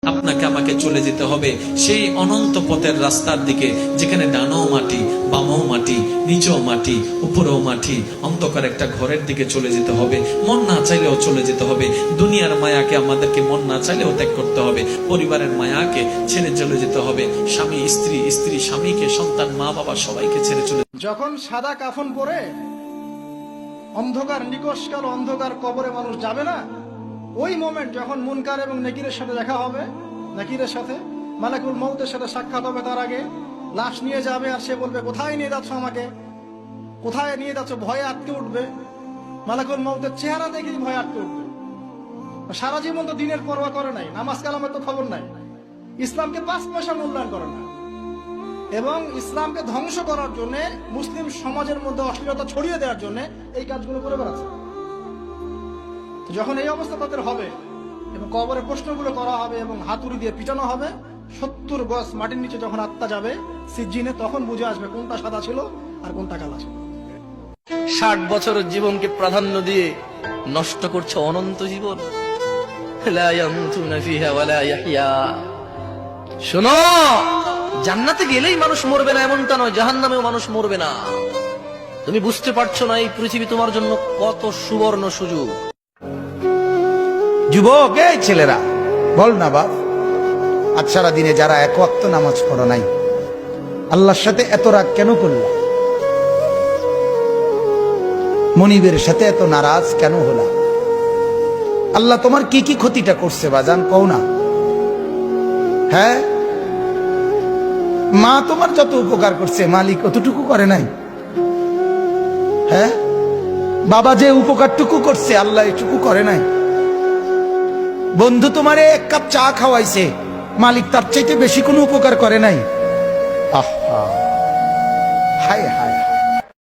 আপনাকে আমাকে চলে যেতে হবে সেই অনন্ত পথের রাস্তার দিকে, যেখানে ডানও মাটি, বামও মাটি, নিচেও মাটি, উপরেও মাটি, অন্ধকার একটা ঘরের দিকে চলে যেতে হবে। মন না চাইলেও চলে যেতে হবে। দুনিয়ার মায়াকে আমাদেরকে মন না চাইলেও ত্যাগ করতে হবে। পরিবারের মায়াকে ছেড়ে চলে যেতে হবে। স্বামী স্ত্রী, স্ত্রী স্বামীকে, সন্তান মা বাবা সবাইকে ছেড়ে চলে। যখন সাদা কাফন পরে অন্ধকার নিকশকাল অন্ধকার কবরে মানুষ যাবে না, ওই মোমেন্ট যখন মুনকার এবং নেকিরের সাথে দেখা হবে, নাকিরের সাথে মালাকুল মউতের সাথে সাক্ষাৎ হবে, তার আগে লাশ নিয়ে যাবে আর সে বলবে, কোথায় নিয়ে যাচ্ছ আমাকে, কোথায় নিয়ে যাচ্ছ? ভয়ে আটকে উঠবে। মালাকুল মউতের চেহারা দেখেই ভয়ে আটকে উঠবে। সারা জীবন তো দিনের পরোয়া করে নাই, নামাজ কালামের তো খবর নাই, ইসলামকে 5 পয়সা মূল্যায়ন করে না, এবং ইসলামকে ধ্বংস করার জন্য, মুসলিম সমাজের মধ্যে অশ্লীলতা ছড়িয়ে দেওয়ার জন্য এই কাজগুলো করে বেড়াচ্ছে। যখন এই অবস্থা তাদের হবে এবং কবরে প্রশ্নগুলো করা হবে এবং হাতুড়ি দিয়ে পিটানো হবে, 70 গজ মাটির নিচে যখন আত্মা যাবে সিজ্জিনে, তখন বুঝে আসবে কোনটা সাদা ছিল আর কোনটা কালা ছিল। 60 বছরের জীবনকে প্রাধান্য দিয়ে নষ্ট করছে অনন্ত জীবন। লা ইয়ামুতুনা ফিহা ওয়া লা ইয়াহইয়া। শোনো, জান্নাতে গেলেই মানুষ মরবে না এমনটা নয়, জাহান্নামেও মানুষ মরবে না। তুমি বুঝতে পারছো না এই পৃথিবী তোমার জন্য কত সুবর্ণ সুযোগ। যুবক, এই ছেলেরা বল না বাপ, আজ সারা দিনে যারা এক ওয়াক্ত নামাজ পড়ো নাই, আল্লাহর সাথে এত রাগ কেন করলা? মনিবের সাথে এত নারাজ কেন হলা? আল্লাহ তোমার কি কি ক্ষতিটা করছে বাজান, কও না। হ্যাঁ, মা তোমার যত উপকার করছে মালিক অতটুকু করে নাই? হ্যাঁ, বাবা যে উপকারটুকু করছে আল্লাহ এটুকু করে নাই? বন্ধু তোমারে 1 কাপ চা খাওয়াইছে, মালিক তার চাইতে বেশি কোনো উপকার করে নাই? আহা, হায় হায়।